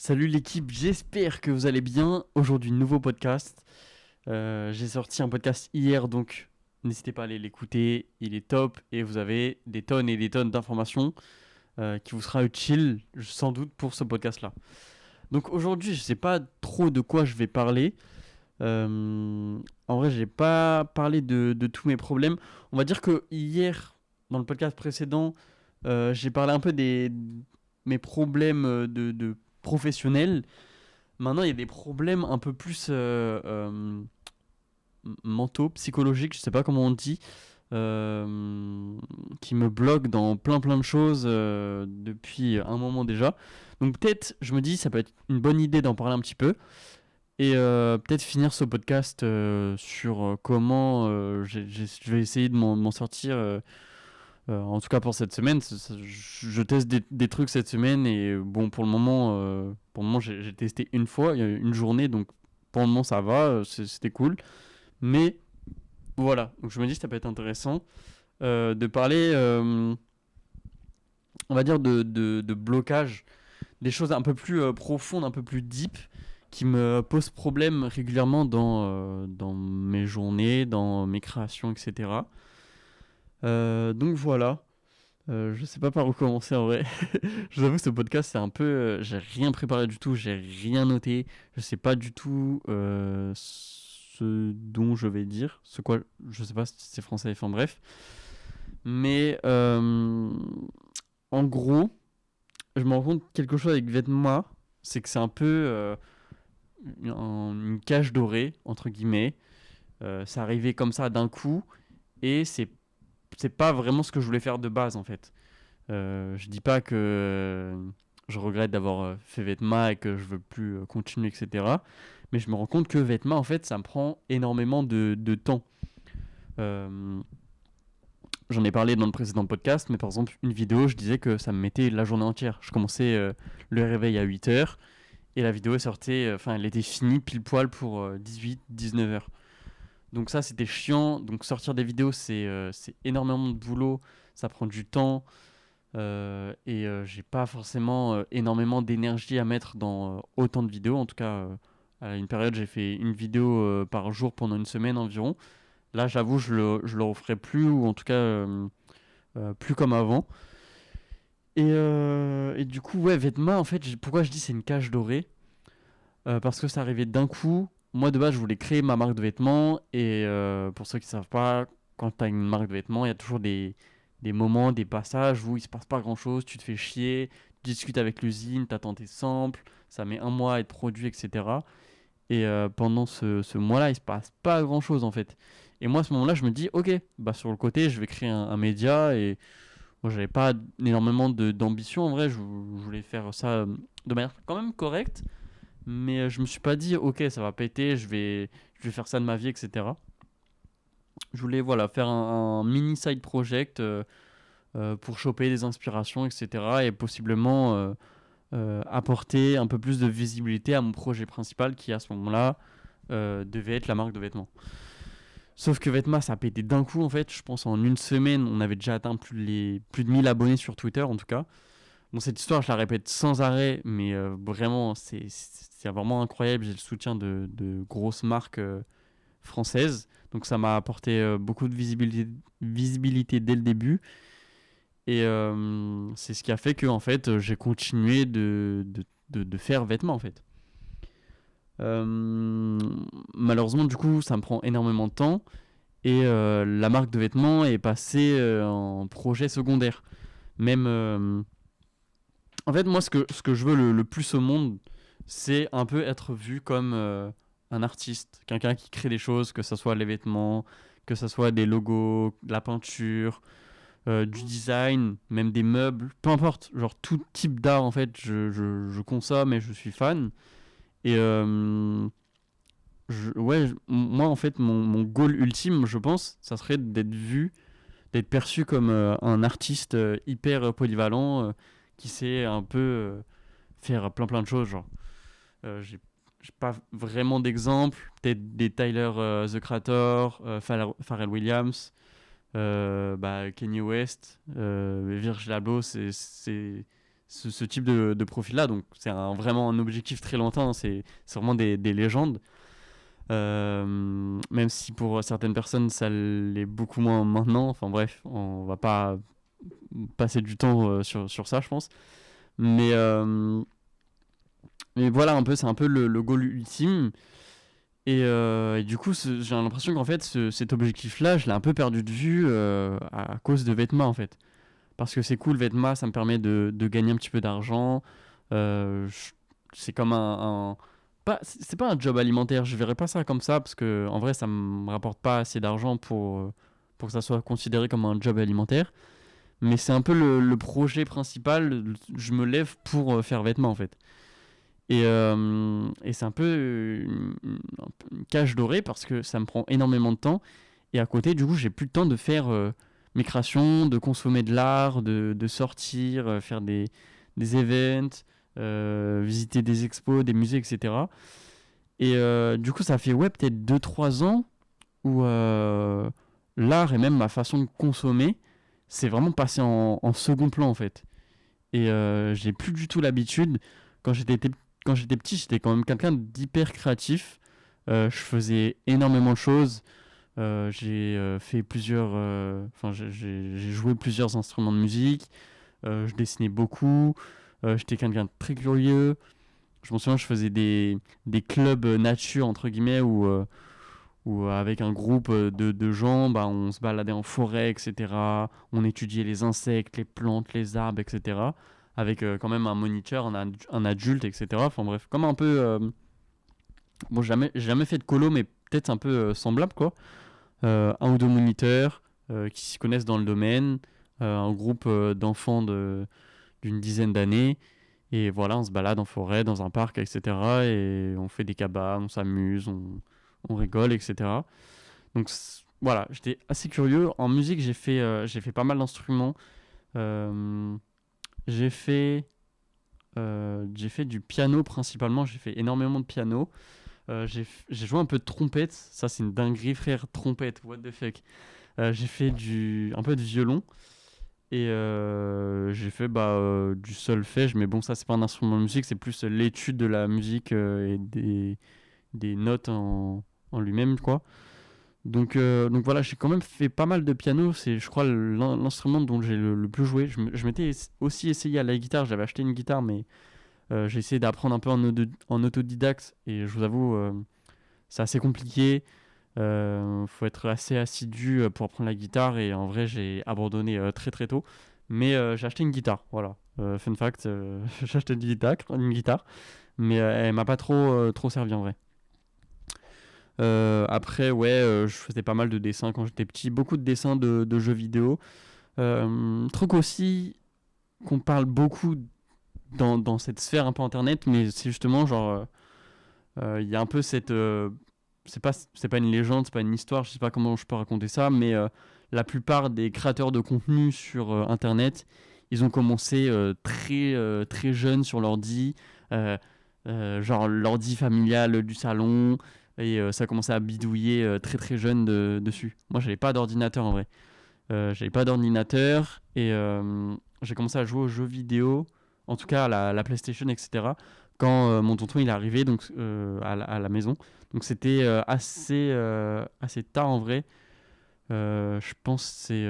Salut l'équipe, j'espère que vous allez bien. Aujourd'hui, nouveau podcast. J'ai sorti un podcast hier, donc n'hésitez pas à aller l'écouter. Il est top et vous avez des tonnes et des tonnes d'informations qui vous sera utile sans doute pour ce podcast-là. Donc aujourd'hui, je sais pas trop de quoi je vais parler. En vrai, j'ai pas parlé de tous mes problèmes. On va dire que hier, dans le podcast précédent, j'ai parlé un peu des mes problèmes de professionnels. Maintenant, il y a des problèmes un peu plus mentaux, psychologiques, je sais pas comment on dit, qui me bloquent dans plein de choses depuis un moment déjà. Donc peut-être, je me dis, ça peut être une bonne idée d'en parler un petit peu. Et peut-être finir ce podcast sur comment je vais essayer de m'en sortir. En tout cas pour cette semaine, je teste des trucs cette semaine et bon pour le moment j'ai testé une fois, il y a eu une journée, donc pour le moment ça va, c'était cool. Mais voilà, donc je me dis que ça peut être intéressant de parler, on va dire de blocage, des choses un peu plus profondes, un peu plus deep, qui me posent problème régulièrement dans mes journées, dans mes créations, etc. Donc voilà. Je sais pas par où commencer en vrai. Je vous avoue, ce podcast, c'est un peu. J'ai rien préparé du tout, j'ai rien noté. Je sais pas du tout ce dont je vais dire. Ce quoi. Je sais pas si c'est français, enfin bref. Mais en gros, je me rends compte quelque chose avec Vetma. C'est que c'est un peu une cage dorée, entre guillemets. C'est arrivé comme ça d'un coup. Et c'est pas vraiment ce que je voulais faire de base en fait. Je dis pas que je regrette d'avoir fait Vetma et que je veux plus continuer, etc. Mais je me rends compte que Vetma, en fait, ça me prend énormément de temps. Euh, J'en ai parlé dans le précédent podcast, mais par exemple, une vidéo, je disais que ça me mettait la journée entière. Je commençais le réveil à 8h et la vidéo sortait, enfin, elle était finie pile poil pour 18-19h. Donc ça, c'était chiant. Donc sortir des vidéos, c'est énormément de boulot, ça prend du temps. Et j'ai pas forcément énormément d'énergie à mettre dans autant de vidéos. En tout cas, à une période, j'ai fait une vidéo par jour pendant une semaine environ. Là, j'avoue, je le referai plus, ou en tout cas plus comme avant. Et du coup, ouais, Vetma, en fait, pourquoi je dis c'est une cage dorée. Parce que ça arrivait d'un coup. Moi, de base, je voulais créer ma marque de vêtements. Et pour ceux qui ne savent pas, quand tu as une marque de vêtements, il y a toujours des moments, des passages où il se passe pas grand-chose. Tu te fais chier, tu discutes avec l'usine, tu attends tes samples. Ça met un mois à être produit, etc. Et pendant ce mois-là, il se passe pas grand-chose, en fait. Et moi, à ce moment-là, je me dis, ok, bah sur le côté, je vais créer un média. Et moi, j'avais pas énormément d'ambition, en vrai. Je voulais faire ça de manière quand même correcte, mais je me suis pas dit, ok, ça va péter, je vais faire ça de ma vie, etc. Je voulais voilà, faire un mini side project pour choper des inspirations, etc. Et possiblement apporter un peu plus de visibilité à mon projet principal qui, à ce moment-là, devait être la marque de vêtements. Sauf que Vetma, ça a pété d'un coup, en fait. Je pense en une semaine, on avait déjà atteint plus de 1000 abonnés sur Twitter, en tout cas. Bon, cette histoire, je la répète sans arrêt, mais vraiment, c'est vraiment incroyable. J'ai le soutien de grosses marques françaises. Donc, ça m'a apporté beaucoup de visibilité dès le début. Et c'est ce qui a fait que, en fait, j'ai continué de faire vêtements, en fait. Euh, Malheureusement, du coup, ça me prend énormément de temps. Et la marque de vêtements est passée en projet secondaire. Même. En fait, moi, ce que je veux le plus au monde, c'est un peu être vu comme un artiste, quelqu'un qui crée des choses, que ce soit les vêtements, que ce soit des logos, de la peinture, du design, même des meubles, peu importe, genre tout type d'art, en fait, je consomme et je suis fan. Et ouais, moi, en fait, mon goal ultime, je pense, ça serait d'être vu, d'être perçu comme un artiste hyper polyvalent qui sait un peu faire plein de choses. Genre, j'ai pas vraiment d'exemple. Peut-être des Tyler The Creator, Pharrell Williams, Kanye West, Virgil Abloh, ce type de profil-là. Donc c'est vraiment un objectif très lointain, hein. C'est vraiment des légendes. Même si pour certaines personnes ça l'est beaucoup moins maintenant. Enfin bref, on va pas passer du temps sur ça, je pense. Mais, euh, mais voilà, c'est un peu le goal ultime. Et du coup, j'ai l'impression qu'en fait, cet objectif-là, je l'ai un peu perdu de vue à cause de Vêtements, en fait. Parce que c'est cool, Vêtements, ça me permet de gagner un petit peu d'argent. C'est comme c'est pas un job alimentaire, je verrais pas ça comme ça, parce que en vrai, ça me rapporte pas assez d'argent pour que ça soit considéré comme un job alimentaire. Mais c'est un peu le projet principal. Je me lève pour faire Vêtements, en fait. Et c'est un peu une cage dorée parce que ça me prend énormément de temps. Et à côté, du coup, j'ai plus le temps de faire mes créations, de consommer de l'art, de sortir, faire des events, visiter des expos, des musées, etc. Et du coup, ça fait ouais, peut-être 2 3 ans où l'art et même ma façon de consommer, c'est vraiment passé en second plan en fait. Et j'ai plus du tout l'habitude. Quand j'étais quand j'étais petit, j'étais quand même quelqu'un d'hyper créatif. Je faisais énormément de choses. J'ai fait enfin, j'ai joué plusieurs instruments de musique. Je dessinais beaucoup. J'étais quelqu'un de très curieux. Je me souviens, je faisais des clubs nature, entre guillemets, où avec un groupe de gens, bah, on se baladait en forêt, etc. On étudiait les insectes, les plantes, les arbres, etc. Avec quand même un moniteur, un adulte, etc. Enfin bref, comme un peu... bon, j'ai jamais fait de colo, mais peut-être un peu semblable, quoi. Un ou deux moniteurs qui s'y connaissent dans le domaine, un groupe d'enfants d'une dizaine d'années. Et voilà, on se balade en forêt, dans un parc, etc. Et on fait des cabanes, on s'amuse, on rigole, etc. Donc voilà, j'étais assez curieux. En musique, j'ai fait pas mal d'instruments. Euh, j'ai fait, j'ai fait du piano principalement. J'ai fait énormément de piano. J'ai joué un peu de trompette. Ça, c'est une dinguerie, frère. Trompette, what the fuck. J'ai fait un peu de violon. Et j'ai fait du solfège. Mais bon, ça, c'est pas un instrument de musique. C'est plus l'étude de la musique et des notes en lui-même, quoi. Donc voilà, j'ai quand même fait pas mal de piano. C'est, je crois, l'instrument dont j'ai le plus joué. Je m'étais aussi essayé à la guitare. J'avais acheté une guitare, mais j'ai essayé d'apprendre un peu en autodidacte. Et je vous avoue, c'est assez compliqué. Faut être assez assidu pour apprendre la guitare. Et en vrai, j'ai abandonné très très tôt. Mais j'ai acheté une guitare. Voilà. Fun fact, j'ai acheté une guitare. Mais elle m'a pas trop servi en vrai. Après, ouais, je faisais pas mal de dessins quand j'étais petit, beaucoup de dessins de jeux vidéo. Truc aussi qu'on parle beaucoup dans cette sphère un peu internet, mais c'est justement genre, il y a un peu c'est pas une légende, c'est pas une histoire, je sais pas comment je peux raconter ça, mais la plupart des créateurs de contenu sur internet, ils ont commencé très jeunes sur l'ordi, euh, genre l'ordi familial du salon, et ça a commencé à bidouiller très très jeune dessus. Moi, j'avais pas d'ordinateur en vrai. J'avais pas d'ordinateur et j'ai commencé à jouer aux jeux vidéo, en tout cas à la PlayStation, etc. Quand mon tonton il est arrivé donc à la maison. Donc c'était assez tard en vrai. Je pense que c'est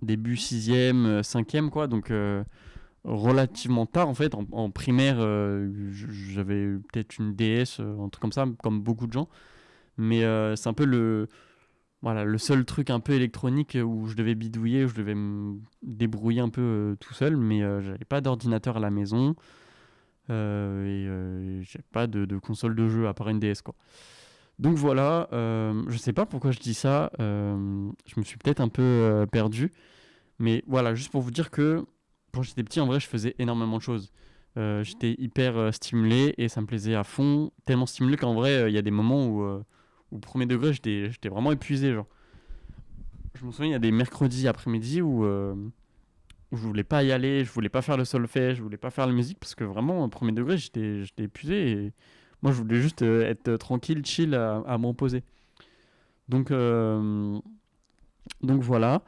début 6e, 5e quoi. Donc relativement tard en fait. En primaire, j'avais peut-être une DS, un truc comme ça, comme beaucoup de gens. Mais c'est un peu voilà, le seul truc un peu électronique où je devais bidouiller, où je devais me débrouiller un peu tout seul, mais j'avais pas d'ordinateur à la maison et j'ai pas de console de jeu à part une DS quoi. Donc voilà, je sais pas pourquoi je dis ça, je me suis peut-être un peu perdu, mais voilà, juste pour vous dire que quand j'étais petit, en vrai, je faisais énormément de choses. J'étais hyper stimulé et ça me plaisait à fond, tellement stimulé qu'en vrai, il y a des moments où premier degré, j'étais vraiment épuisé, genre. Je me souviens, il y a des mercredis après-midi où je voulais pas y aller, je voulais pas faire le solfège, je voulais pas faire la musique parce que vraiment, au premier degré, j'étais épuisé et moi, je voulais juste être tranquille, chill, à me reposer. Donc, euh, donc voilà.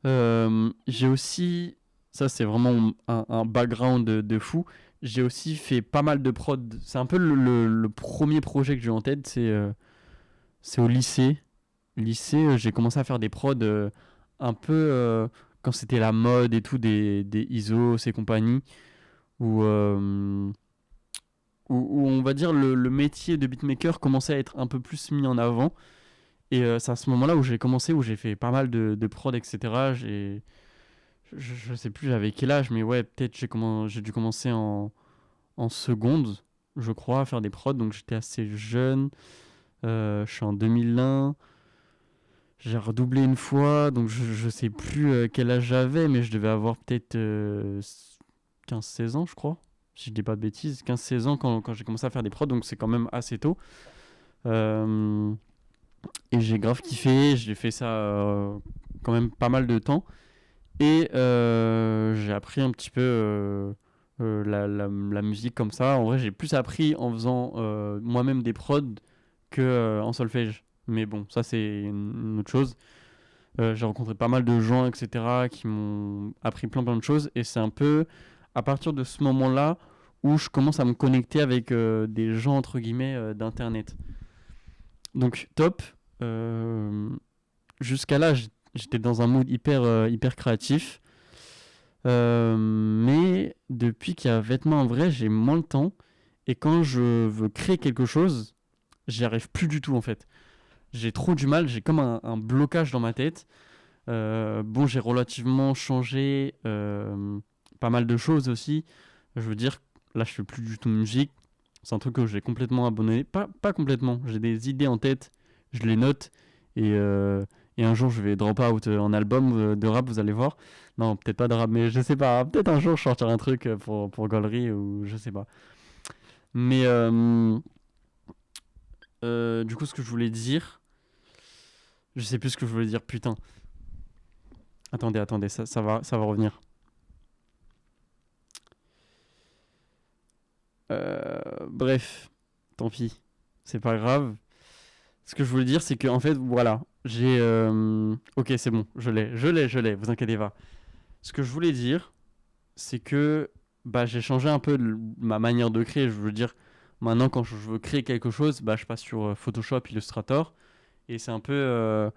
J'ai aussi, Ça, c'est vraiment un background de fou. J'ai aussi fait pas mal de prod. C'est un peu le premier projet que j'ai en tête. C'est au lycée. Lycée, j'ai commencé à faire des prods un peu quand c'était la mode et tout, des ISO et compagnie. Où, euh, où on va dire le métier de beatmaker commençait à être un peu plus mis en avant. Et c'est à ce moment-là où j'ai commencé, où j'ai fait pas mal de prod, etc. Je sais plus j'avais quel âge, mais ouais, peut-être j'ai dû commencer en seconde, je crois, à faire des prods. Donc j'étais assez jeune. Je suis en 2001. J'ai redoublé une fois, donc je sais plus quel âge j'avais, mais je devais avoir peut-être 15-16 ans, je crois. Si je dis pas de bêtises, 15-16 ans quand j'ai commencé à faire des prods, donc c'est quand même assez tôt. Euh, et j'ai grave kiffé, j'ai fait ça quand même pas mal de temps. Et j'ai appris un petit peu la musique comme ça. En vrai, j'ai plus appris en faisant moi-même des prods que en solfège. Mais bon, ça c'est une autre chose. J'ai rencontré pas mal de gens, etc., qui m'ont appris plein de choses. Et c'est un peu à partir de ce moment-là où je commence à me connecter avec des gens, entre guillemets, d'Internet. Donc, top. Euh, Jusqu'à là, j'étais dans un mood hyper créatif. Mais depuis qu'il y a vêtements en vrai, j'ai moins le temps. Et quand je veux créer quelque chose, j'y arrive plus du tout en fait. J'ai trop du mal, j'ai comme un blocage dans ma tête. Bon, j'ai relativement changé pas mal de choses aussi. Je veux dire, là, je fais plus du tout de musique. C'est un truc que j'ai complètement abandonné. Pas complètement. J'ai des idées en tête, je les note. Et, euh, et un jour, je vais drop out en album de rap, vous allez voir. Non, peut-être pas de rap, mais je sais pas. Peut-être un jour, je sortirai un truc pour Galerie ou je sais pas. Mais du coup, ce que je voulais dire, je sais plus ce que je voulais dire, putain. Attendez, ça va revenir. Bref, tant pis, c'est pas grave. Ce que je voulais dire, c'est que en fait, voilà, j'ai. Ok, c'est bon, je l'ai, vous inquiétez pas. Ce que je voulais dire, c'est que bah, j'ai changé un peu ma manière de créer. Je veux dire, maintenant, quand je veux créer quelque chose, bah, je passe sur Photoshop, Illustrator, et c'est un peu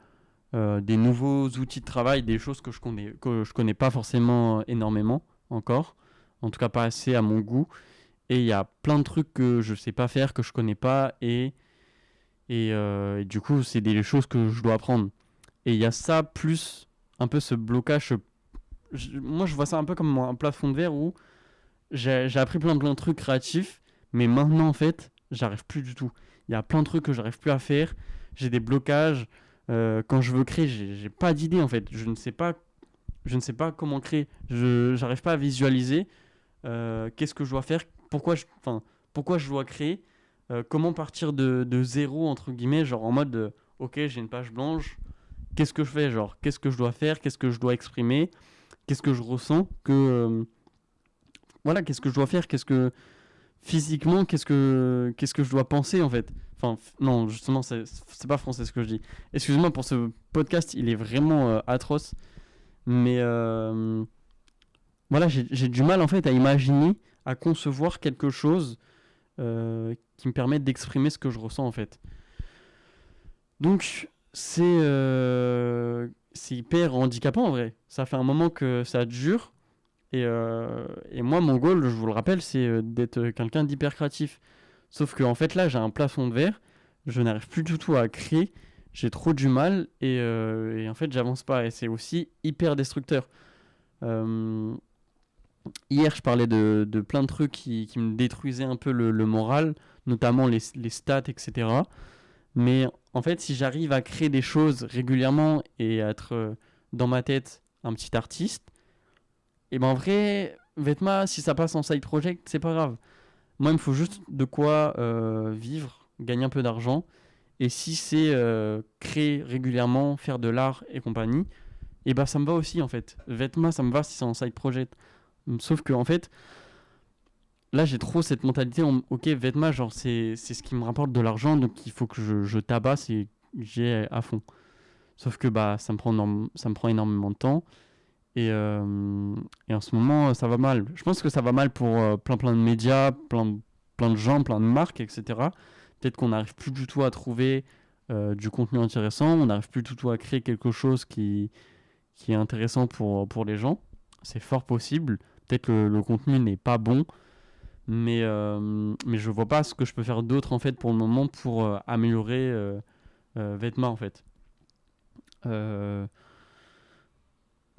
des nouveaux outils de travail, des choses que je connais pas forcément énormément encore, en tout cas pas assez à mon goût. Et il y a plein de trucs que je sais pas faire, que je connais pas, et du coup, c'est des choses que je dois apprendre. Et il y a ça, plus un peu ce blocage. Moi, je vois ça un peu comme un plafond de verre où j'ai appris plein de trucs créatifs, mais maintenant, en fait, j'arrive plus du tout. Il y a plein de trucs que j'arrive plus à faire. J'ai des blocages. Quand je veux créer, j'ai pas d'idée, en fait. Je ne sais pas comment créer. J'arrive pas à visualiser qu'est-ce que je dois faire, enfin, pourquoi je dois créer, comment partir de zéro, entre guillemets, genre en mode, ok, j'ai une page blanche, qu'est-ce que je fais, genre, qu'est-ce que je dois faire, qu'est-ce que je dois exprimer, qu'est-ce que je ressens, voilà, qu'est-ce que je dois faire, physiquement, qu'est-ce que je dois penser, en fait. Enfin, non, justement, c'est pas français ce que je dis. Excuse-moi pour ce podcast, il est vraiment atroce, mais voilà, j'ai du mal en fait à imaginer, à concevoir quelque chose qui me permette d'exprimer ce que je ressens en fait. Donc c'est hyper handicapant en vrai. Ça fait un moment que ça dure et moi mon goal, je vous le rappelle, c'est d'être quelqu'un d'hyper créatif. Sauf que en fait là j'ai un plafond de verre, je n'arrive plus du tout à créer, j'ai trop du mal et en fait j'avance pas et c'est aussi hyper destructeur. Euh, Hier, je parlais de plein de trucs qui me détruisaient un peu le moral, notamment les stats, etc. Mais en fait, si j'arrive à créer des choses régulièrement et à être dans ma tête un petit artiste, et ben en vrai, Vetma, si ça passe en side project, c'est pas grave. Moi, il me faut juste de quoi vivre, gagner un peu d'argent. Et si c'est créer régulièrement, faire de l'art et compagnie, et ben ça me va aussi en fait. Vetma, ça me va si c'est en side project. Sauf que en fait, là j'ai trop cette mentalité ok, Vetma, genre c'est ce qui me rapporte de l'argent, donc il faut que je tabasse et j'ai à fond. Sauf que bah ça me prend énormément de temps Et en ce moment, ça va mal. Je pense que ça va mal pour plein de médias, plein de gens, plein de marques, etc. Peut-être qu'on n'arrive plus du tout à trouver du contenu intéressant, on n'arrive plus du tout à créer quelque chose qui est intéressant pour les gens. C'est fort possible. Peut-être que le contenu n'est pas bon, mais je vois pas ce que je peux faire d'autre en fait pour le moment pour améliorer Vêtements en fait. Euh,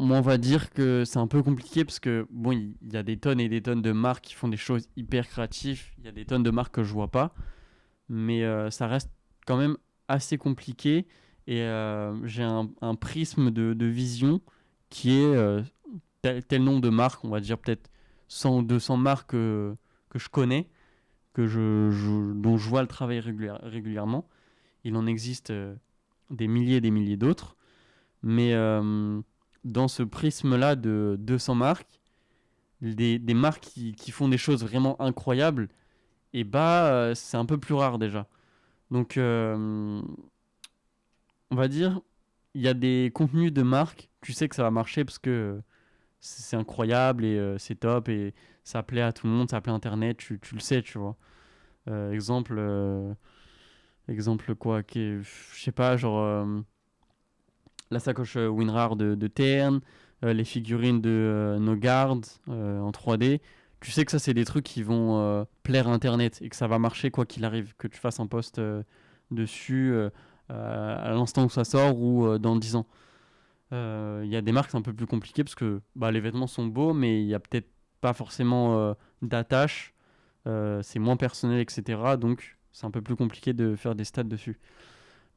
Moi, on va dire que c'est un peu compliqué parce que bon, il y a des tonnes et des tonnes de marques qui font des choses hyper créatives. Il y a des tonnes de marques que je vois pas, mais ça reste quand même assez compliqué. Et j'ai un prisme de vision qui est tel nombre de marques, on va dire peut-être 100 ou 200 marques que je connais, dont je vois le travail régulièrement. Il en existe des milliers et des milliers d'autres. Mais dans ce prisme-là de 200 marques, des marques qui font des choses vraiment incroyables, et bah c'est un peu plus rare déjà. Donc on va dire, il y a des contenus de marques, tu sais que ça va marcher parce que c'est incroyable et c'est top et ça plaît à tout le monde, ça plaît à Internet, tu le sais, tu vois. Exemple, exemple quoi, je sais pas, genre la sacoche WinRAR de Tern, les figurines de Nogard en 3D. Tu sais que ça, c'est des trucs qui vont plaire à Internet et que ça va marcher quoi qu'il arrive, que tu fasses un post dessus à l'instant où ça sort ou dans 10 ans. Il y a des marques, c'est un peu plus compliqué parce que bah, les vêtements sont beaux, mais il n'y a peut-être pas forcément d'attache. C'est moins personnel, etc. Donc, c'est un peu plus compliqué de faire des stats dessus.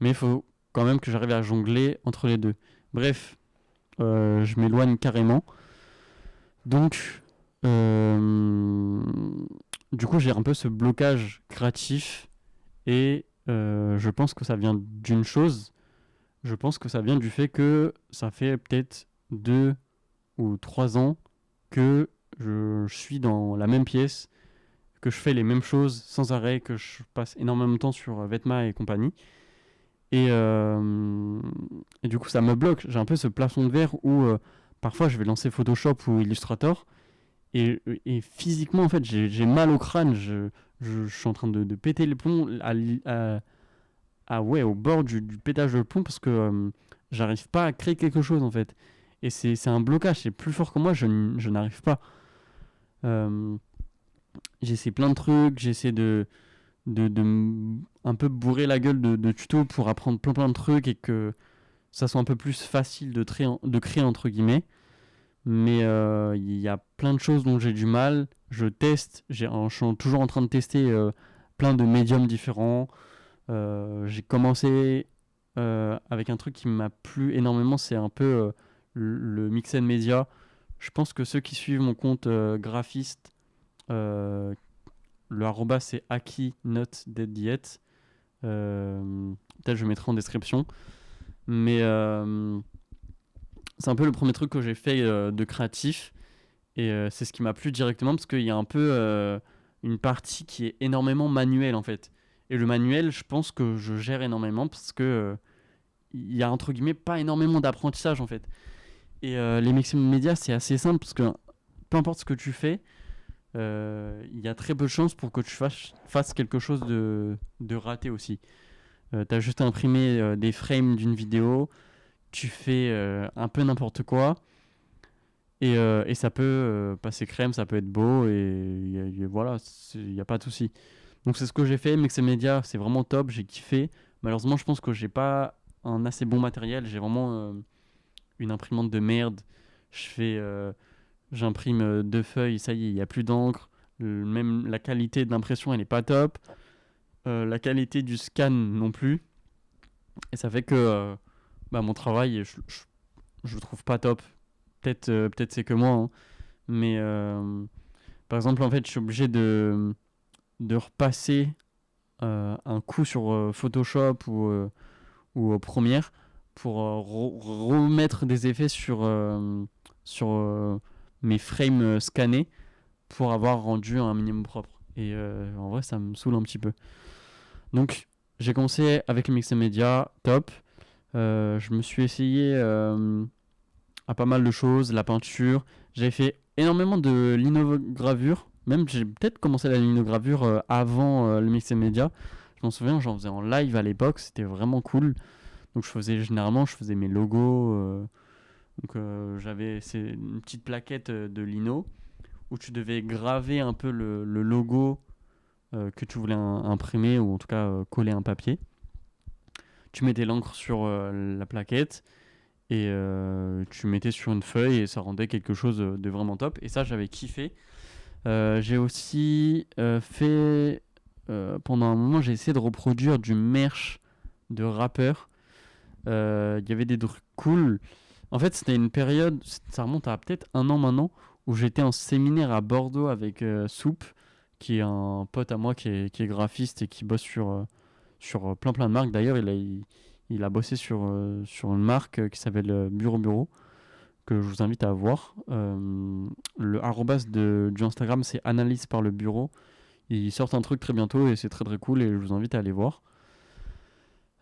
Mais il faut quand même que j'arrive à jongler entre les deux. Bref, je m'éloigne carrément. Donc, euh, du coup, j'ai un peu ce blocage créatif et je pense que ça vient d'une chose. Je pense que ça vient du fait que ça fait peut-être 2 ou 3 ans que je suis dans la même pièce, que je fais les mêmes choses sans arrêt, que je passe énormément de temps sur Vetma et compagnie. Et, euh, et du coup, ça me bloque. J'ai un peu ce plafond de verre où parfois je vais lancer Photoshop ou Illustrator et physiquement, en fait, j'ai mal au crâne. Je suis en train de péter les plombs ouais, au bord du pétage de plomb parce que j'arrive pas à créer quelque chose en fait. Et c'est un blocage, c'est plus fort que moi, je n'arrive pas. Euh, J'essaie plein de trucs, j'essaie un peu bourrer la gueule de tutos pour apprendre plein de trucs et que ça soit un peu plus facile de créer entre guillemets. Mais il y a plein de choses dont j'ai du mal. Je teste, je suis toujours en train de tester plein de médiums différents. J'ai commencé avec un truc qui m'a plu énormément, c'est un peu le mix and media. Je pense que ceux qui suivent mon compte graphiste, euh, le arroba c'est Aki Not Dead Yet. Peut-être je mettrai en description. Mais c'est un peu le premier truc que j'ai fait de créatif. Et c'est ce qui m'a plu directement parce qu'il y a un peu une partie qui est énormément manuelle en fait. Et le manuel, je pense que je gère énormément parce que il y a entre guillemets pas énormément d'apprentissage en fait. Et les maximum médias, c'est assez simple parce que peu importe ce que tu fais, il y a très peu de chances pour que tu fasses quelque chose de raté aussi. Tu as juste imprimé des frames d'une vidéo, tu fais un peu n'importe quoi et ça peut passer crème, ça peut être beau et voilà, il n'y a pas de souci. Donc c'est ce que j'ai fait, Mix Media, c'est vraiment top, j'ai kiffé. Malheureusement, je pense que j'ai pas un assez bon matériel, j'ai vraiment une imprimante de merde. Je fais, j'imprime 2 feuilles, ça y est, il n'y a plus d'encre. Même la qualité de l'impression, elle est pas top. La qualité du scan non plus. Et ça fait que bah, mon travail, je le trouve pas top. Peut-être c'est que moi, hein. Mais par exemple, en fait, je suis obligé de repasser un coup sur Photoshop ou Premiere pour remettre des effets sur mes frames scannés pour avoir rendu un minimum propre. Et en vrai, ça me saoule un petit peu. Donc, j'ai commencé avec le mix media, top. Je me suis essayé à pas mal de choses, la peinture. J'avais fait énormément de linogravure. Même j'ai peut-être commencé la linogravure avant le mix et média. Je m'en souviens, j'en faisais en live à l'époque, c'était vraiment cool. Donc généralement je faisais mes logos. J'avais une petite plaquette de lino où tu devais graver un peu le logo que tu voulais imprimer ou en tout cas coller un papier. Tu mettais l'encre sur la plaquette et tu mettais sur une feuille et ça rendait quelque chose de vraiment top. Et ça, j'avais kiffé. J'ai aussi fait pendant un moment, j'ai essayé de reproduire du merch de rappeurs. Il y avait des trucs cool. En fait, c'était une période, ça remonte à peut-être un an maintenant, où j'étais en séminaire à Bordeaux avec Soup, qui est un pote à moi qui est graphiste et qui bosse sur plein de marques. D'ailleurs, il a bossé sur une marque qui s'appelle Bureau Bureau, que je vous invite à voir. Le arrobas du Instagram, c'est analyse par le bureau. Ils sortent un truc très bientôt et c'est très très cool et je vous invite à aller voir.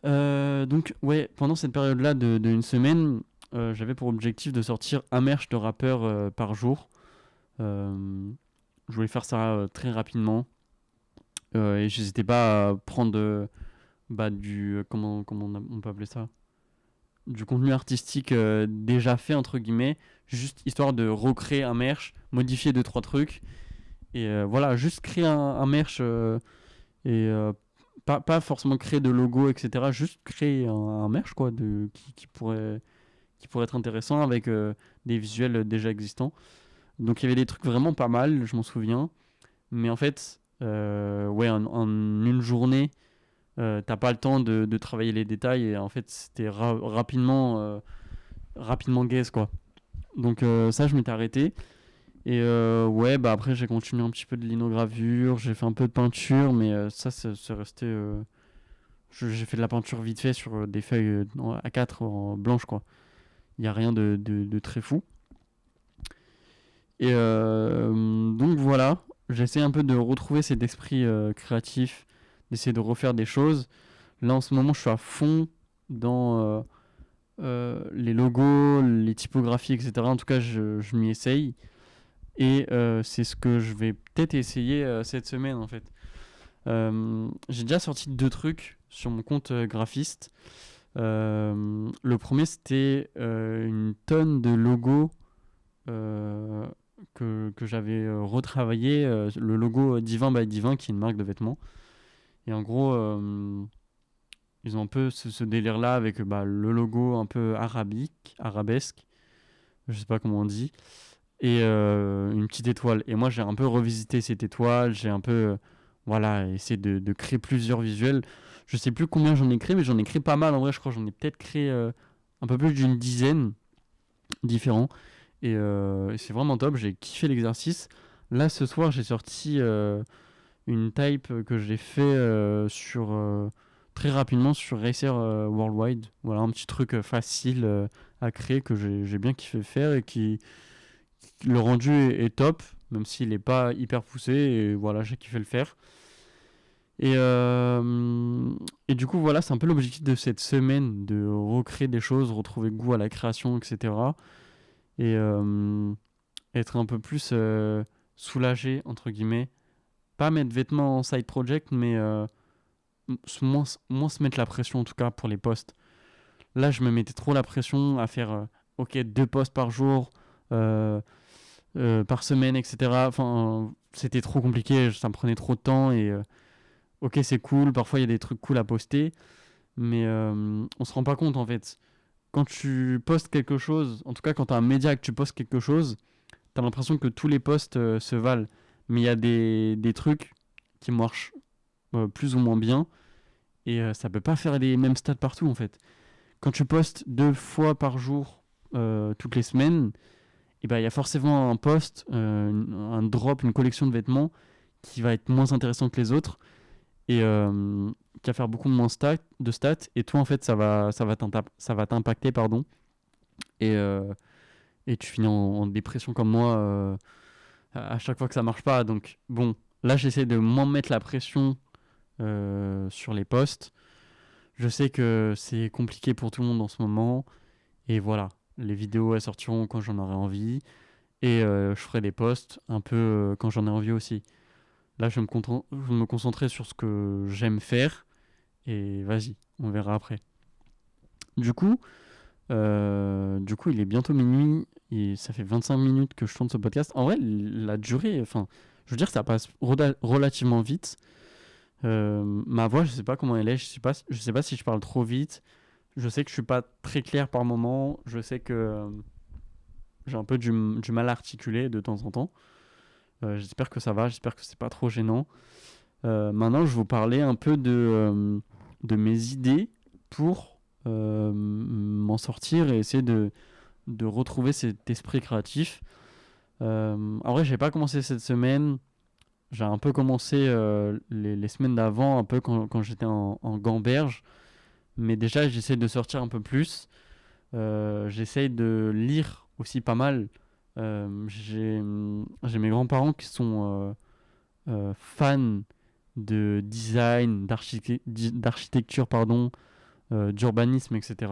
Donc ouais, pendant cette période-là de une semaine, j'avais pour objectif de sortir un merch de rappeur par jour. Je voulais faire ça très rapidement et j'hésitais pas à prendre comment on peut appeler ça, du contenu artistique déjà fait entre guillemets, juste histoire de recréer un merch, modifier deux trois trucs et voilà, juste créer un merch et pas forcément créer de logo, etc. Juste créer un merch quoi, qui pourrait être intéressant avec des visuels déjà existants. Donc il y avait des trucs vraiment pas mal, je m'en souviens. Mais en fait, ouais, en une journée, t'as pas le temps de travailler les détails et en fait c'était rapidement gaze quoi. Donc ça je m'étais arrêté. Et ouais, bah après j'ai continué un petit peu de linogravure, j'ai fait un peu de peinture, mais ça c'est resté. J'ai fait de la peinture vite fait sur des feuilles A4 en blanche quoi. Il n'y a rien de très fou. Et donc voilà, j'essaie un peu de retrouver cet esprit créatif, d'essayer de refaire des choses. Là en ce moment, je suis à fond dans les logos, les typographies, etc. En tout cas, je m'y essaye. Et c'est ce que je vais peut-être essayer cette semaine en fait. J'ai déjà sorti deux trucs sur mon compte graphiste. Le premier, c'était une tonne de logos euh, que j'avais retravaillé. Le logo Divin by Divin, qui est une marque de vêtements. Et en gros, ils ont un peu ce délire-là avec le logo un peu arabesque, je sais pas comment on dit, et une petite étoile. Et moi, j'ai un peu revisité cette étoile, j'ai un peu voilà, essayé de créer plusieurs visuels. Je sais plus combien j'en ai créé, mais j'en ai créé pas mal. En vrai, je crois que j'en ai peut-être créé un peu plus d'une dizaine différents. Et c'est vraiment top, j'ai kiffé l'exercice. Là, ce soir, j'ai sorti une type que j'ai fait très rapidement sur Racer Worldwide. Voilà, un petit truc facile à créer que j'ai bien kiffé faire et le rendu est top, même s'il n'est pas hyper poussé. Et voilà, j'ai kiffé le faire. Et, et du coup, voilà, c'est un peu l'objectif de cette semaine, de recréer des choses, retrouver goût à la création, etc. Et être un peu plus soulagé, entre guillemets. Pas mettre vêtements en side project, mais moins se mettre la pression, en tout cas, pour les posts. Là, je me mettais trop la pression à faire, ok, 2 posts par jour, par semaine, etc. Enfin, c'était trop compliqué, ça me prenait trop de temps et ok, c'est cool, parfois il y a des trucs cool à poster, mais on se rend pas compte en fait. Quand tu postes quelque chose, en tout cas quand tu as un média et que tu postes quelque chose, t'as l'impression que tous les posts se valent. Mais il y a des trucs qui marchent plus ou moins bien et ça peut pas faire les mêmes stats partout en fait. Quand tu postes 2 fois par jour, toutes les semaines, et ben il y a forcément un post, un drop, une collection de vêtements qui va être moins intéressant que les autres et qui va faire beaucoup moins de stats. Et toi en fait ça va t'impacter pardon et, euh, et tu finis en dépression comme moi à chaque fois que ça marche pas. Donc bon, là j'essaie de moins mettre la pression sur les posts. Je sais que c'est compliqué pour tout le monde en ce moment. Et voilà, les vidéos elles sortiront quand j'en aurai envie et je ferai des posts un peu quand j'en ai envie aussi. Là, je vais me concentrer sur ce que j'aime faire et vas-y, on verra après. Du coup, il est bientôt minuit et ça fait 25 minutes que je tourne ce podcast. En vrai, la durée, enfin, je veux dire, ça passe relativement vite. Ma voix, je sais pas comment elle est. Je sais pas si je parle trop vite. Je sais que je suis pas très clair par moment. Je sais que j'ai un peu du mal à articuler de temps en temps. J'espère que ça va. J'espère que c'est pas trop gênant. Maintenant, je vais vous parler un peu de mes idées pour m'en sortir et essayer de retrouver cet esprit créatif. En vrai, j'ai pas commencé cette semaine. J'ai un peu commencé les semaines d'avant, un peu quand j'étais en gamberge. Mais déjà, j'essaie de sortir un peu plus. J'essaye de lire aussi pas mal. J'ai mes grands-parents qui sont fans de design, d'architecture, pardon, d'urbanisme, etc.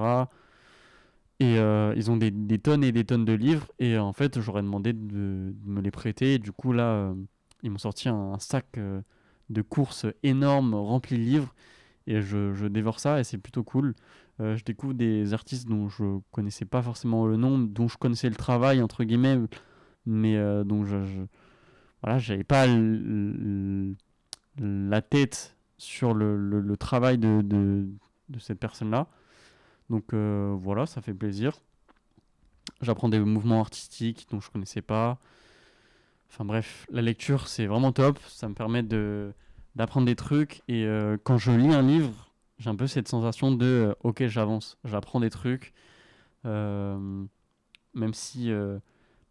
Et ils ont des tonnes et des tonnes de livres. Et en fait, j'aurais demandé de me les prêter. Et du coup, là, ils m'ont sorti un sac de courses énorme rempli de livres. Et je dévore ça et c'est plutôt cool. Je découvre des artistes dont je connaissais pas forcément le nom, dont je connaissais le travail, entre guillemets, mais dont voilà, j'avais pas la tête sur le travail de cette personne-là. Donc voilà, ça fait plaisir. J'apprends des mouvements artistiques dont je connaissais pas. Enfin bref, la lecture c'est vraiment top. Ça me permet d'apprendre des trucs. Et quand je lis un livre, j'ai un peu cette sensation de ok, j'avance, j'apprends des trucs. Euh, même si, euh,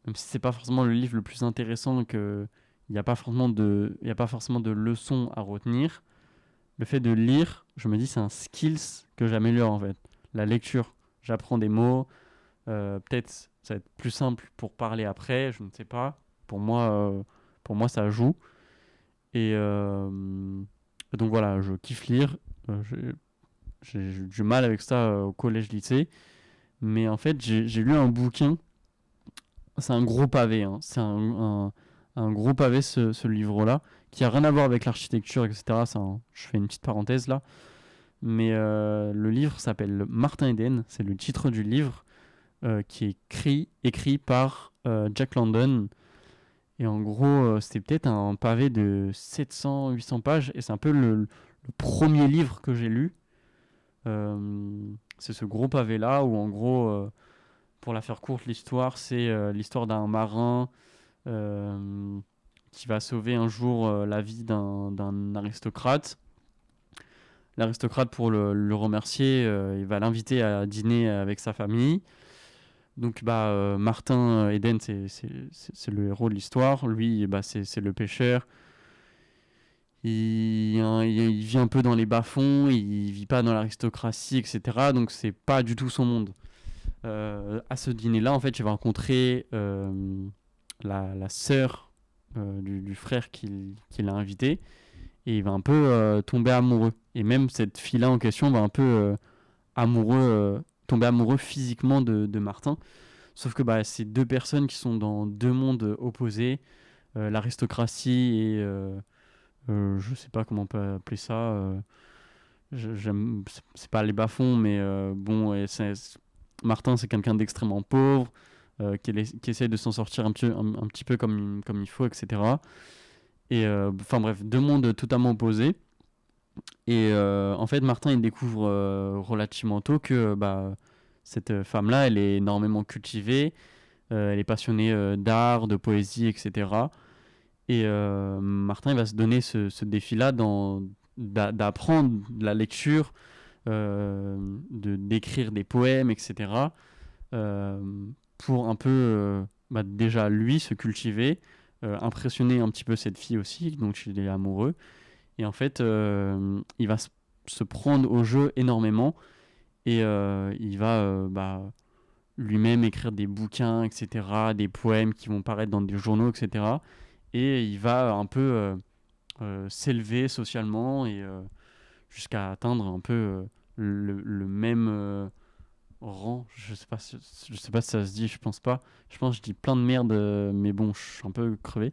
même si c'est pas forcément le livre le plus intéressant, que il n'y a pas forcément il y a pas forcément de leçons à retenir. Le fait de lire, je me dis c'est un skills que j'améliore en fait. La lecture, j'apprends des mots. Peut-être ça va être plus simple pour parler après, je ne sais pas. Pour moi, euh, pour moi ça joue. Et donc voilà, je kiffe lire. J'ai eu du mal avec ça au collège-lycée. Mais en fait, j'ai lu un bouquin. C'est un gros pavé. Hein. C'est un gros pavé, ce livre-là, qui a rien à voir avec l'architecture, etc. Je fais une petite parenthèse là. Mais le livre s'appelle Martin Eden. C'est le titre du livre qui est écrit par Jack London. Et en gros, c'était peut-être un pavé de 700-800 pages. Et c'est un peu le premier livre que j'ai lu. C'est ce gros pavé-là où, en gros, pour la faire courte, l'histoire, c'est l'histoire d'un marin euh, qui va sauver un jour la vie d'un aristocrate. L'aristocrate, pour le remercier, il va l'inviter à dîner avec sa famille. Donc, bah, Martin Eden, c'est le héros de l'histoire. Lui, bah, c'est le pêcheur. Il vit un peu dans les bas-fonds, il vit pas dans l'aristocratie, etc. Donc, c'est pas du tout son monde. À ce dîner-là, en fait, j'ai rencontré la sœur du frère qui l'a invité. Et il va un peu tomber amoureux. Et même cette fille-là en question va un peu amoureux, tomber amoureux physiquement de Martin. Sauf que bah, c'est deux personnes qui sont dans deux mondes opposés, l'aristocratie et je sais pas comment on peut appeler ça. C'est pas les bas-fonds, mais bon, Martin c'est quelqu'un d'extrêmement pauvre, qui essaye de s'en sortir un petit peu comme il faut, etc. Et enfin bref, deux mondes totalement opposés. Et en fait, Martin il découvre relativement tôt que bah, cette femme-là, elle est énormément cultivée, elle est passionnée d'art, de poésie, etc. Et Martin il va se donner ce défi-là d'apprendre la lecture, d'écrire des poèmes, etc. euh, pour un peu bah, déjà lui se cultiver, impressionner un petit peu cette fille aussi, donc il est amoureux. Et en fait, il va se prendre au jeu énormément et il va bah, lui-même écrire des bouquins, etc., des poèmes qui vont paraître dans des journaux, etc. Et il va un peu s'élever socialement et jusqu'à atteindre un peu le même je sais pas si ça se dit, je pense pas. Je pense que je dis plein de merde, mais bon, je suis un peu crevé.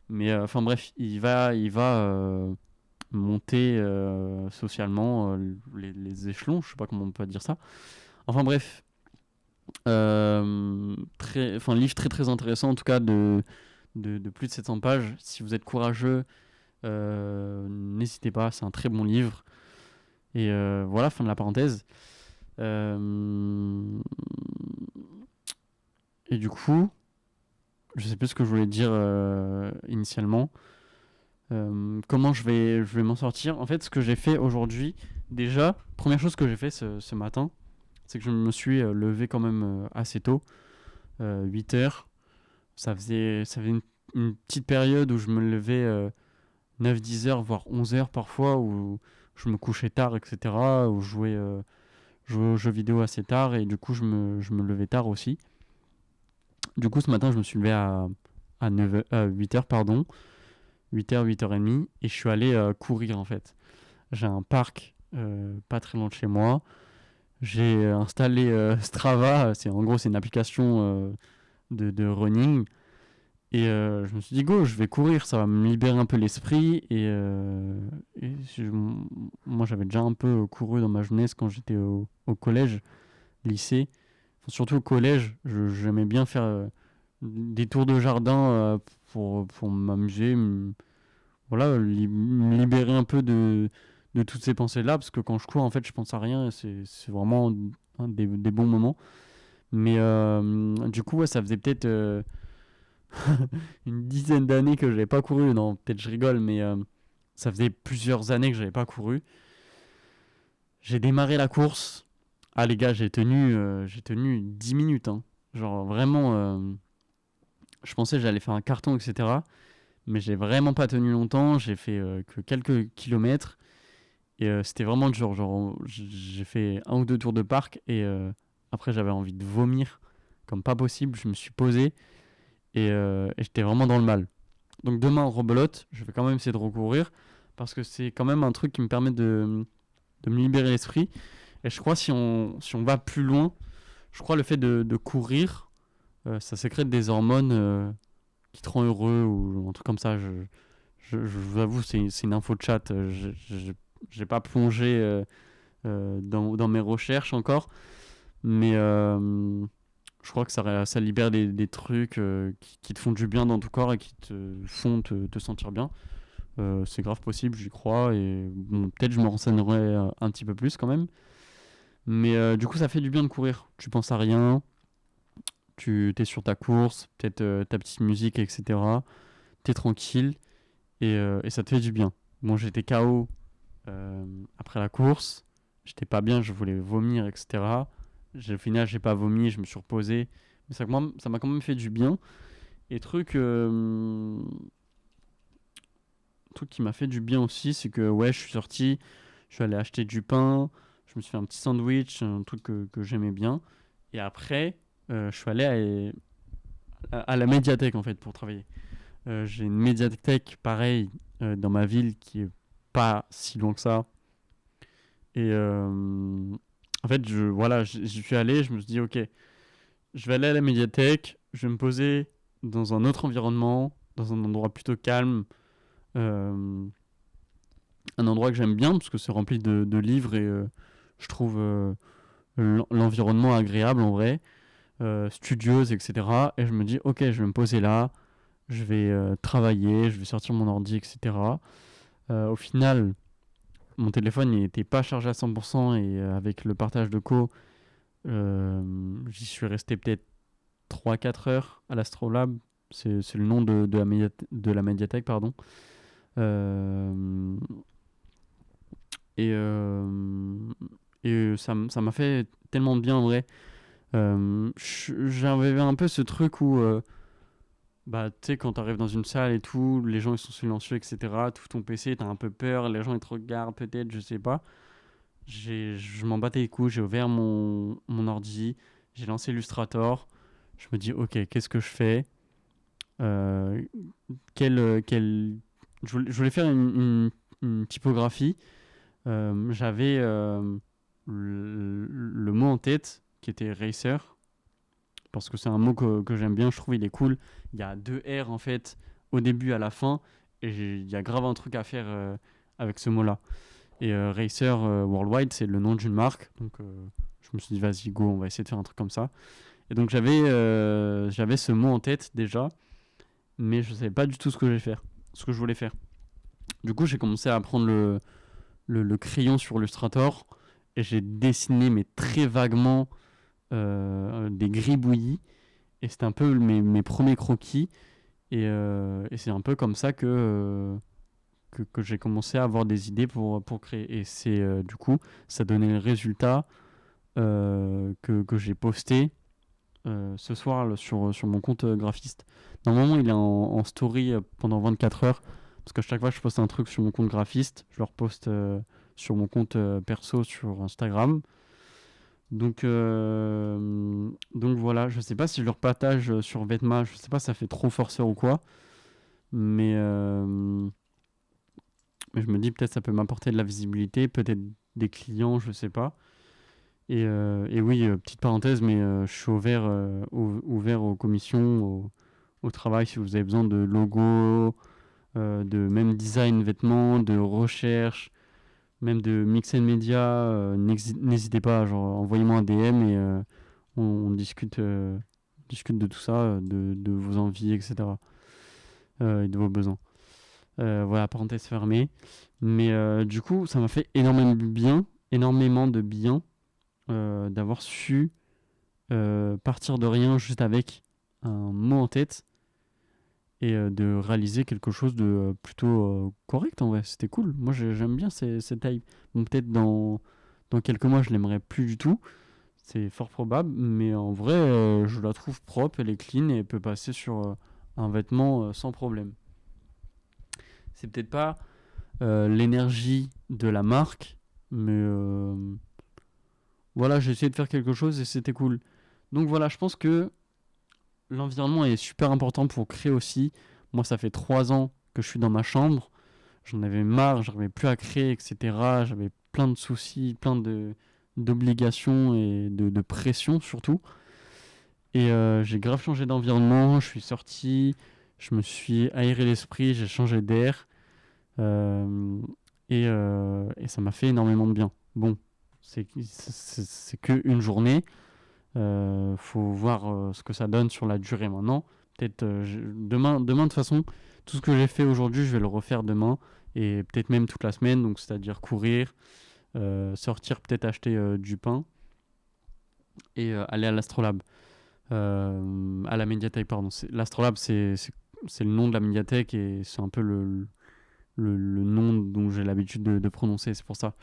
Mais enfin bref, il va monter socialement les échelons, je sais pas comment on peut dire ça. Enfin bref, livre très très intéressant en tout cas de plus de 700 pages. Si vous êtes courageux, n'hésitez pas, c'est un très bon livre. Et voilà, fin de la parenthèse. Euh, et du coup, je sais plus ce que je voulais dire initialement. Comment je vais m'en sortir. En fait, ce que j'ai fait aujourd'hui, déjà, première chose que j'ai fait ce matin, c'est que je me suis levé quand même assez tôt, 8 heures. Ça faisait une petite période où je me levais 9-10 heures, voire 11 heures parfois, où je me couchais tard, etc., où jouais aux jeux vidéo assez tard, et du coup, je me levais tard aussi. Du coup, ce matin, je me suis levé à 8 heures, pardon, 8 heures, 8h30, et je suis allé courir en fait. J'ai un parc pas très loin de chez moi. J'ai installé Strava, en gros c'est une application de running. Et je me suis dit, go, je vais courir, ça va me libérer un peu l'esprit. Et moi j'avais déjà un peu couru dans ma jeunesse quand j'étais au collège, lycée. Enfin, surtout au collège, j'aimais bien faire des tours de jardin pour m'amuser, voilà, me libérer un peu de toutes ces pensées-là, parce que quand je cours, en fait, je pense à rien, et c'est vraiment des bons moments. Mais du coup, ouais, ça faisait peut-être une dizaine d'années que je n'avais pas couru. Non, peut-être je rigole, mais ça faisait plusieurs années que je n'avais pas couru. J'ai démarré la course. Ah les gars, j'ai tenu 10 minutes. Hein. Genre vraiment, je pensais que j'allais faire un carton, etc. Mais j'ai vraiment pas tenu longtemps. J'ai fait que quelques kilomètres. Et c'était vraiment dur. Genre, j'ai fait un ou deux tours de parc et après j'avais envie de vomir comme pas possible. Je me suis posé et j'étais vraiment dans le mal. Donc demain en rebelote, je vais quand même essayer de recourir parce que c'est quand même un truc qui me permet de me libérer l'esprit. Et je crois si on va plus loin, je crois le fait de courir, ça sécrète des hormones qui te rend heureux ou un truc comme ça. Je vous avoue, c'est une info de chat. J'ai pas plongé dans mes recherches encore, mais je crois que ça libère des trucs qui te font du bien dans ton corps et qui te font te sentir bien. C'est grave possible, j'y crois, et bon, peut-être je me renseignerai un petit peu plus quand même. Mais du coup, ça fait du bien de courir. Tu penses à rien, tu t'es sur ta course, peut-être ta petite musique, etc. T'es tranquille et ça te fait du bien. Bon, j'étais KO après la course, j'étais pas bien, je voulais vomir, etc. Au final, j'ai pas vomi, je me suis reposé. Mais ça m'a quand même fait du bien. Et truc qui mà fait du bien aussi, c'est que ouais, je suis sorti, je suis allé acheter du pain, je me suis fait un petit sandwich, un truc que j'aimais bien. Et après, je suis allé à la médiathèque en fait pour travailler. J'ai une médiathèque pareil dans ma ville qui est pas si loin que ça. Et en fait, je suis allé, je me suis dit, ok, je vais aller à la médiathèque, je vais me poser dans un autre environnement, dans un endroit plutôt calme, euh, un endroit que j'aime bien parce que c'est rempli de livres et je trouve l'environnement agréable en vrai, studieuse, etc. Et je me dis, ok, je vais me poser là, je vais travailler, je vais sortir mon ordi, etc. Au final, mon téléphone n'était pas chargé à 100% et avec le partage de j'y suis resté peut-être 3-4 heures à l'Astrolabe. C'est le nom de la médiathèque, pardon. Euh, et ça m'a fait tellement de bien en vrai. J'avais un peu ce truc où, bah, tu sais, quand t'arrives dans une salle et tout, les gens ils sont silencieux, etc. Tout ton PC, t'as un peu peur, les gens ils te regardent peut-être, je sais pas. Je m'en battais les couilles, j'ai ouvert mon ordi, j'ai lancé Illustrator. Je me dis, ok, qu'est-ce que je fais euh, quel... Je voulais faire une typographie. J'avais le mot en tête, qui était racer, parce que c'est un mot que j'aime bien, je trouve il est cool. Il y a 2 R en fait au début à la fin, et il y a grave un truc à faire avec ce mot-là. Et Racer Worldwide, c'est le nom d'une marque, donc je me suis dit vas-y go, on va essayer de faire un truc comme ça. Et donc j'avais ce mot en tête déjà, mais je savais pas du tout ce que je voulais faire. Du coup, j'ai commencé à prendre le crayon sur Illustrator et j'ai dessiné, mais très vaguement, des gribouillis. Et c'était un peu mes premiers croquis. Et c'est un peu comme ça que j'ai commencé à avoir des idées pour créer. Et c'est du coup, ça donnait le résultat que j'ai posté ce soir là, sur mon compte graphiste. Normalement, il est en story pendant 24 heures. Parce qu'à chaque fois que je poste un truc sur mon compte graphiste, je le reposte sur mon compte perso sur Instagram. Donc voilà, je sais pas si je le repartage sur Vetma, je sais pas si ça fait trop forceur ou quoi. Mais, euh, mais je me dis peut-être ça peut m'apporter de la visibilité, peut-être des clients, je sais pas. Et oui, petite parenthèse, mais je suis ouvert aux commissions, au travail, si vous avez besoin de logos, de même design vêtements, de recherche, même de mix and media, n'hésitez pas, genre, envoyez-moi un DM et on discute de tout ça, de vos envies, etc. Et de vos besoins. Voilà, parenthèse fermée. Mais du coup, ça m'a fait énormément de bien d'avoir su partir de rien juste avec un mot en tête et de réaliser quelque chose de plutôt correct en vrai. C'était cool. Moi, j'aime bien cette taille. Bon, peut-être dans quelques mois, je l'aimerais plus du tout. C'est fort probable. Mais en vrai, je la trouve propre, elle est clean et elle peut passer sur un vêtement sans problème. C'est peut-être pas l'énergie de la marque, mais voilà, j'ai essayé de faire quelque chose et c'était cool. Donc voilà, je pense que l'environnement est super important pour créer aussi. Moi, ça fait 3 ans que je suis dans ma chambre. J'en avais marre, j'arrivais plus à créer, etc. J'avais plein de soucis, plein d'obligations et de pression surtout. Et j'ai grave changé d'environnement. Je suis sorti, je me suis aéré l'esprit, j'ai changé d'air. Euh, et ça m'a fait énormément de bien. Bon, c'est que une journée. Faut voir ce que ça donne sur la durée maintenant. Peut-être demain, de toute façon, tout ce que j'ai fait aujourd'hui, je vais le refaire demain et peut-être même toute la semaine. Donc, c'est-à-dire courir, sortir, peut-être acheter du pain et aller à l'Astrolabe. À la médiathèque, pardon. L'Astrolabe, c'est le nom de la médiathèque et c'est un peu le nom dont j'ai l'habitude de prononcer. C'est pour ça.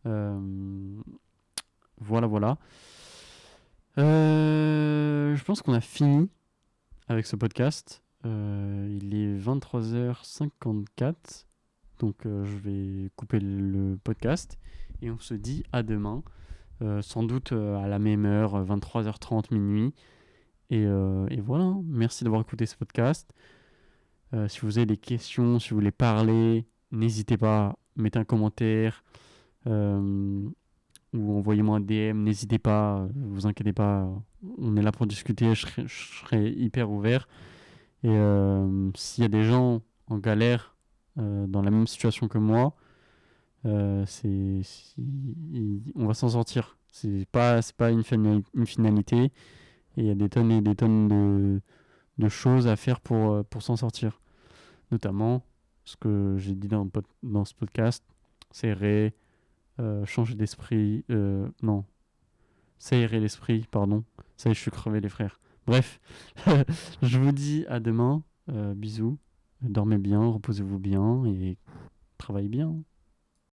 Euh, voilà. Je pense qu'on a fini avec ce podcast. Il est 23h54. Donc je vais couper le podcast. Et on se dit à demain. Sans doute à la même heure, 23h30, minuit. Et voilà. Merci d'avoir écouté ce podcast. Si vous avez des questions, si vous voulez parler, n'hésitez pas. Mettez un commentaire. Ou envoyez-moi un DM, n'hésitez pas, vous inquiétez pas, on est là pour discuter, je serai hyper ouvert. Et s'il y a des gens en galère dans la même situation que moi, on va s'en sortir. C'est pas une finalité, et il y a des tonnes et des tonnes de choses à faire pour s'en sortir. Notamment, ce que j'ai dit dans ce podcast, c'est changer d'esprit, non, s'aérer l'esprit, pardon. Ça y est, je suis crevé les frères. Bref, je vous dis à demain, bisous, dormez bien, reposez-vous bien et travaillez bien.